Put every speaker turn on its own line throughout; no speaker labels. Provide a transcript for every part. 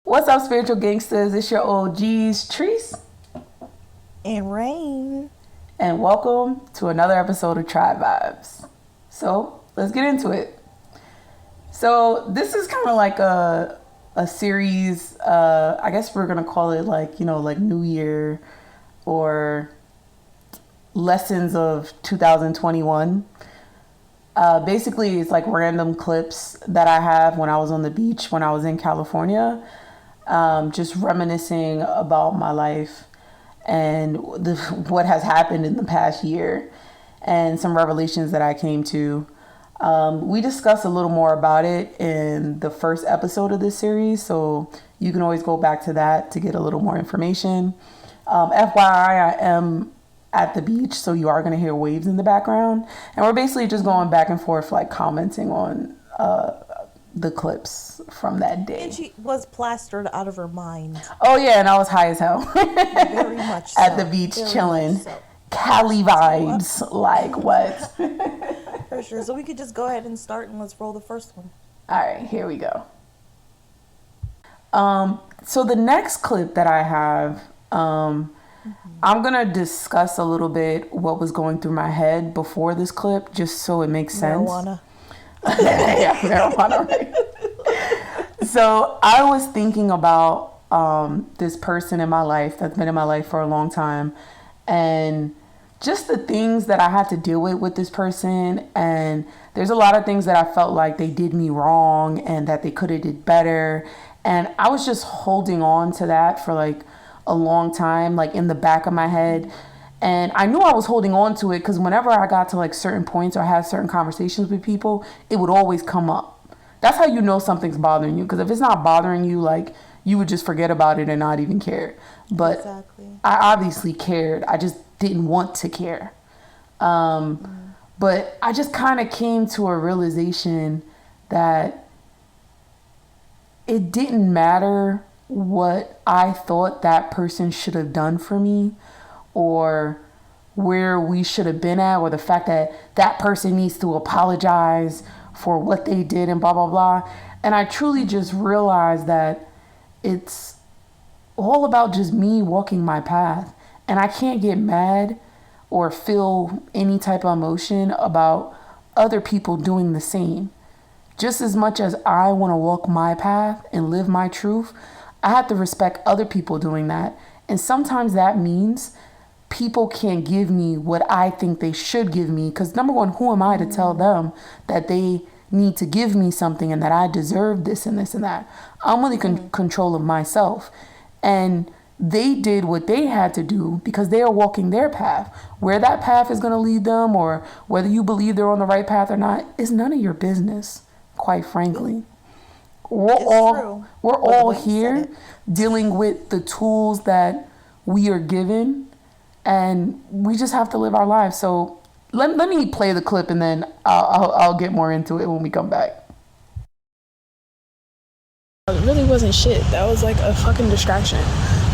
What's up, spiritual gangsters? It's your OGs, Trice,
And rain.
and welcome to another episode of Trybe Vibes. So let's get into it. So this is kind of like a series. I guess we're gonna call it like New Year or lessons of 2021. Basically, it's like random clips that I have when I was on the beach when I was in California. Just reminiscing about my life and what has happened in the past year and some revelations that I came to. We discussed a little more about it in the first episode of this series, so you can always go back to that to get a little more information. FYI, I am at the beach, so you are going to hear waves in the background, and we're basically just going back and forth, like commenting on the clips from that day.
And she was plastered out of her mind.
Oh yeah, and I was high as hell.
Very much so.
At the beach
Very
chilling.
so.
Cali vibes, like what?
For sure. So we could just go ahead and start and let's roll the first one.
All right, here we go. So the next clip that I have, I'm gonna discuss a little bit what was going through my head before this clip, just so it makes sense.
Marijuana.
Yeah, marijuana, right? So I was thinking about this person in my life that's been in my life for a long time, and just the things that I had to deal with this person. And there's a lot of things that I felt like they did me wrong and that they could have did better. And I was just holding on to that for like a long time, like in the back of my head. And I knew I was holding on to it because whenever I got to like certain points or had certain conversations with people, it would always come up. That's how you know something's bothering you. Because if it's not bothering you, like you would just forget about it and not even care. But
Exactly.
I obviously cared. I just didn't want to care. But I just kind of came to a realization that it didn't matter what I thought that person should have done for me, or where we should have been at, or the fact that that person needs to apologize for what they did and blah, blah, blah. And I truly just realized that it's all about just me walking my path. And I can't get mad or feel any type of emotion about other people doing the same. Just as much as I want to walk my path and live my truth, I have to respect other people doing that. And sometimes that means people can't give me what I think they should give me. Because number one, who am I to tell them that they need to give me something and that I deserve this and this and that? I'm only control of myself. And they did what they had to do because they are walking their path. Where that path is going to lead them, or whether you believe they're on the right path or not, is none of your business, quite frankly. We're all here dealing with the tools that we are given, and we just have to live our lives. So let me play the clip, and then I'll get more into it when we come back.
It really wasn't shit. That was like a fucking distraction.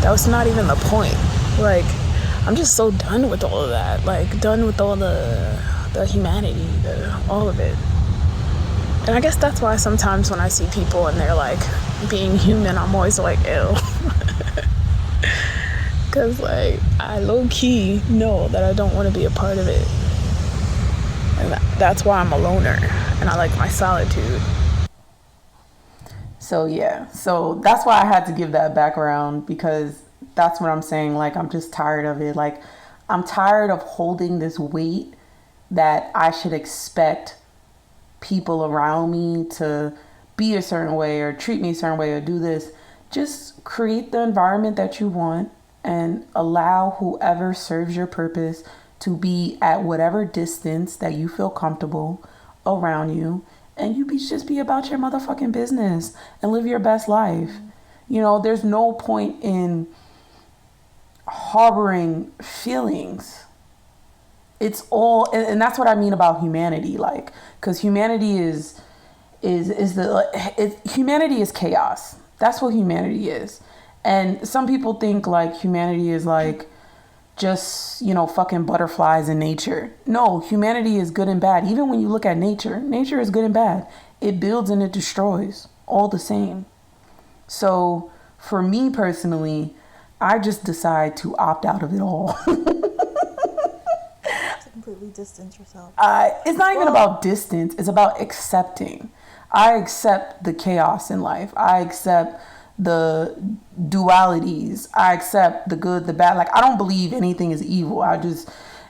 That was not even the point. Like, I'm just so done with all of that. Like, done with all the humanity, all of it. And I guess that's why sometimes when I see people and they're like being human, I'm always like, ew. Because like, I low-key know that I don't want to be a part of it. And that's why I'm a loner. And I like my solitude.
So yeah, so that's why I had to give that background, because that's what I'm saying. Like, I'm just tired of it. Like, I'm tired of holding this weight that I should expect people around me to be a certain way or treat me a certain way or do this. Just create the environment that you want and allow whoever serves your purpose to be at whatever distance that you feel comfortable around you. And you just be about your motherfucking business and live your best life. You know, there's no point in harboring feelings. It's all, and that's what I mean about humanity. Like, because humanity humanity is chaos. That's what humanity is. And some people think like humanity is like just, fucking butterflies in nature. No, humanity is good and bad. Even when you look at nature, is good and bad. It builds and it destroys all the same. So for me personally, I just decide to opt out of it all.
To completely distance yourself.
It's not even about distance. It's about accepting. I accept the chaos in life. I accept the dualities. I accept the good, the bad. Like, I don't believe anything is evil.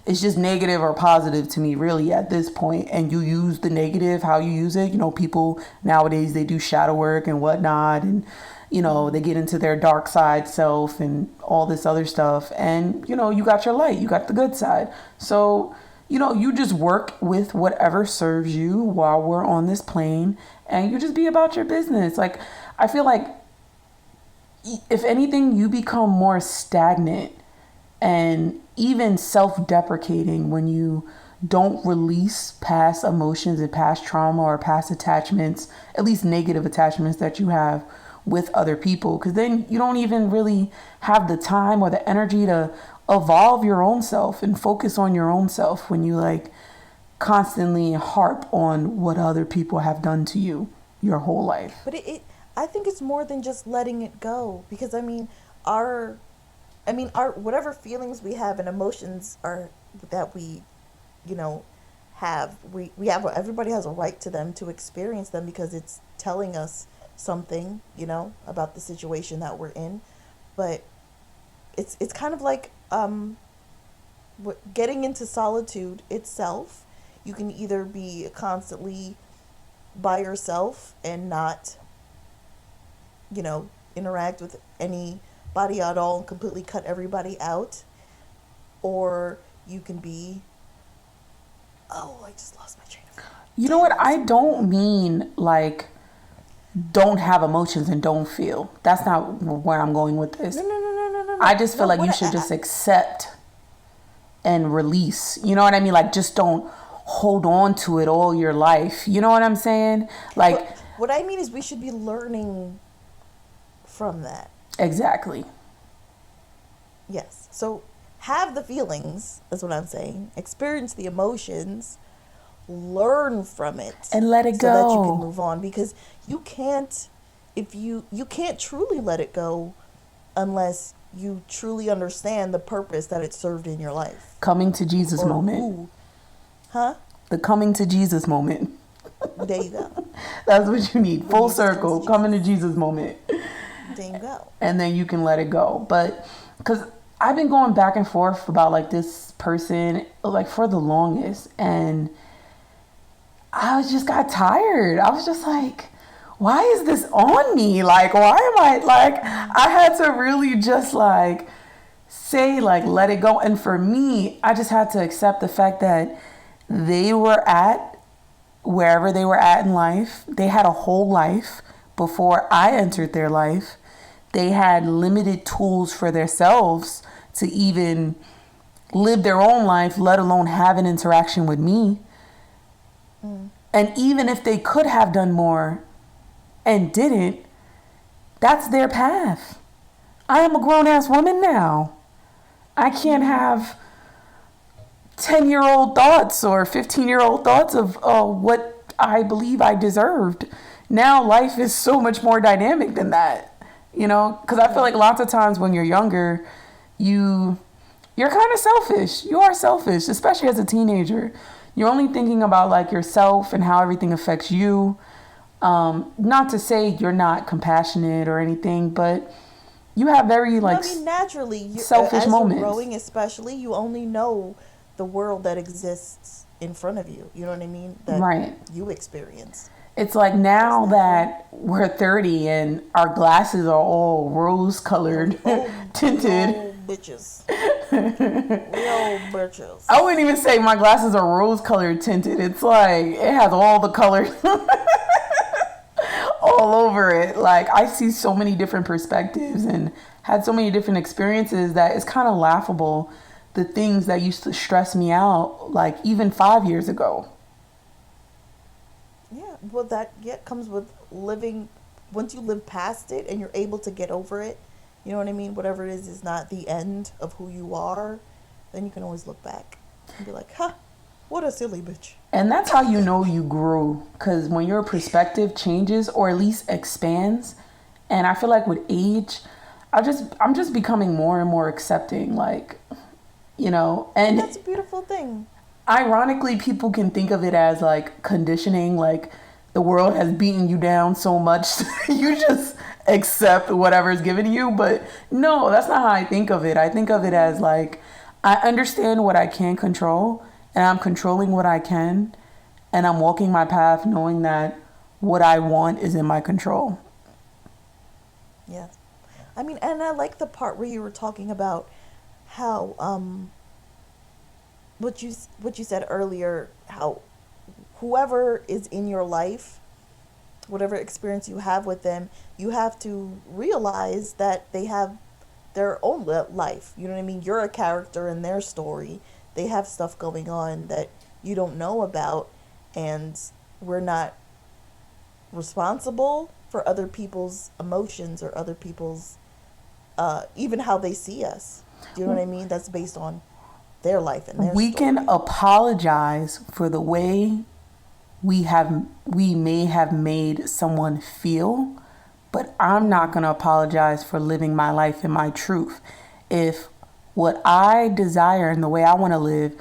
It's just negative or positive to me, really, at this point. And you use the negative how you use it. You know, people nowadays, they do shadow work and whatnot. And, you know, they get into their dark side self and all this other stuff. And, you know, you got your light. You got the good side. So, you know, you just work with whatever serves you while we're on this plane. And you just be about your business. Like, I feel like, if anything, you become more stagnant and even self-deprecating when you don't release past emotions and past trauma or past attachments, at least negative attachments that you have with other people. Because then you don't even really have the time or the energy to evolve your own self and focus on your own self when you like constantly harp on what other people have done to you your whole life.
But I think it's more than just letting it go, because our whatever feelings we have and emotions are that we, you know, have, we have, everybody has a right to them, to experience them, because it's telling us something, you know, about the situation that we're in. But it's kind of like getting into solitude itself. You can either be constantly by yourself and not, you know, interact with anybody at all and completely cut everybody out, or you can be, I just lost my train of thought.
You know what? I don't mean like don't have emotions and don't feel. That's not where I'm going with this.
No.
I just feel like you should just accept and release. You know what I mean? Like, just don't hold on to it all your life. You know what I'm saying? Like,
what I mean is we should be learning from that.
Exactly.
Yes. So have the feelings, that's what I'm saying. Experience the emotions, learn from it,
and let it go,
so that you can move on. Because you can't, if you can't truly let it go unless you truly understand the purpose that it served in your life.
Coming to Jesus moment.
Huh?
The coming to Jesus moment.
There you go.
That's what you need. Full circle. Coming to Jesus moment.
There you go. And
then you can let it go. But because I've been going back and forth about like this person like for the longest, and I just got tired. I was just like, why is this on me? Like, why am I like, I had to really just like say like, let it go. And for me, I just had to accept the fact that they were at wherever they were at in life. They had a whole life before I entered their life. They had limited tools for themselves to even live their own life, let alone have an interaction with me. And even if they could have done more and didn't, that's their path. I am a grown-ass woman now. I can't have 10-year-old thoughts or 15-year-old thoughts of what I believe I deserved. Now life is so much more dynamic than that, you know? Because I feel like lots of times when you're younger, you're kind of selfish. You are selfish, especially as a teenager. You're only thinking about like yourself and how everything affects you. Not to say you're not compassionate or anything, but you have very like
naturally
selfish moments.
You're growing, especially, you only know the world that exists in front of you. You know what I mean? That
right.
You experience.
It's like now that we're 30 and our glasses are all rose-colored, tinted.
Real bitches. Real bitches.
I wouldn't even say my glasses are rose-colored tinted. It's like it has all the colors all over it. Like, I see so many different perspectives and had so many different experiences that it's kind of laughable, the things that used to stress me out, like even 5 years ago.
Yeah, well, that comes with living. Once you live past it and you're able to get over it, you know what I mean? Whatever it is not the end of who you are, then you can always look back and be like, what a silly bitch.
And that's how you know you grew. Because when your perspective changes or at least expands And I feel like with age, I'm just becoming more and more accepting, like,
And
and
that's a beautiful thing.
ironically, people can think of it as like conditioning, like the world has beaten you down so much, you just accept whatever is given to you. But no, that's not how I think of it. I think of it as like, I understand what I can control, and I'm controlling what I can, and I'm walking my path knowing that what I want is in my control.
Yes. I mean, and I like the part where you were talking about how what you said earlier, how whoever is in your life, whatever experience you have with them, you have to realize that they have their own life. You know what I mean? You're a character in their story. They have stuff going on that you don't know about, and we're not responsible for other people's emotions or other people's even how they see us. Do you know what I mean? That's based on their life and their
We
story.
can apologize for the way we may have made someone feel, but I'm not going to apologize for living my life in my truth. If what I desire and the way I want to live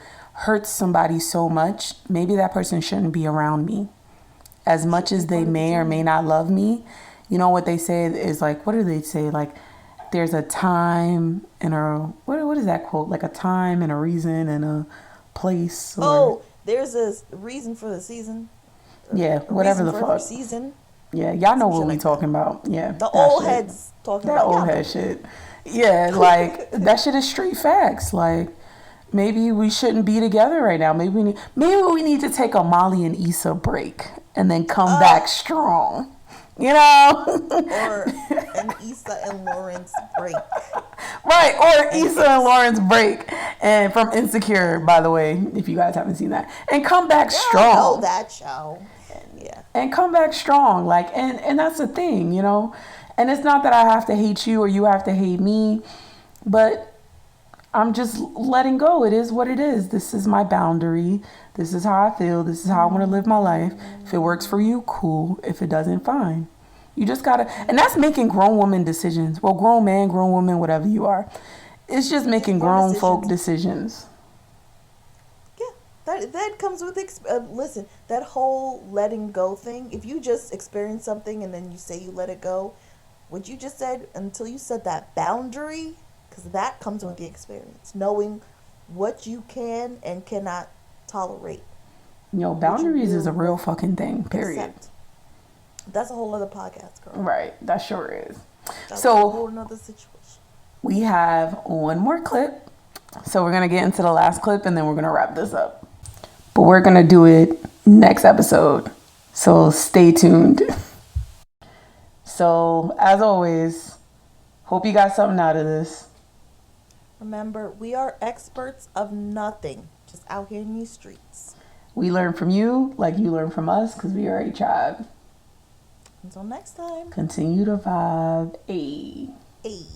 hurts somebody so much, maybe that person shouldn't be around me. As much as they may or may not love me, you know what they say is like, what do they say? Like, there's a time and a, what is that quote? Like a time and a reason and a place, or
Oh, there's a reason for the season.
yeah,
A
whatever
reason
the
for every
fuck.
season.
Yeah, y'all know
Some
what
shit
we
like
talking about. Yeah,
The
that
old
shit.
heads talking
That
about
old
y'all know.
head shit. Yeah, like that shit is straight facts. Like, maybe we shouldn't be together right now. Maybe we need to take a Molly and Issa break and then come back strong. You know?
Or an Issa and Lawrence break.
Right, or
And
Issa and Lawrence break, and from Insecure, by the way, if you guys haven't seen that, and come back
y'all know
strong.
that show. Yeah.
And come back strong, like, and that's the thing, and it's not that I have to hate you or you have to hate me, but I'm just letting go. It is what it is. This is my boundary. This is how I feel. This is how I want to live my life. If it works for you, cool. If it doesn't, fine. You just gotta, and that's making grown woman decisions. Well, grown man, grown woman, whatever you are. It's just making grown folk decisions.
Yeah, that comes with listen. That whole letting go thing. If you just experience something and then you say you let it go, what you just said until you set that boundary, because that comes with the experience, knowing what you can and cannot tolerate.
Boundaries is a real fucking thing. Period.
Accept. That's a whole other podcast, girl.
Right, that sure is.
That's
So
a whole another situation.
we have one more clip. So we're gonna get into the last clip and then we're gonna wrap this up. But we're gonna do it next episode. So stay tuned. So as always, hope you got something out of this.
Remember, we are experts of nothing, just out here in these streets.
We learn from you like you learn from us, because we are a tribe.
Until next time.
Continue to vibe. Ayy.
Ayy.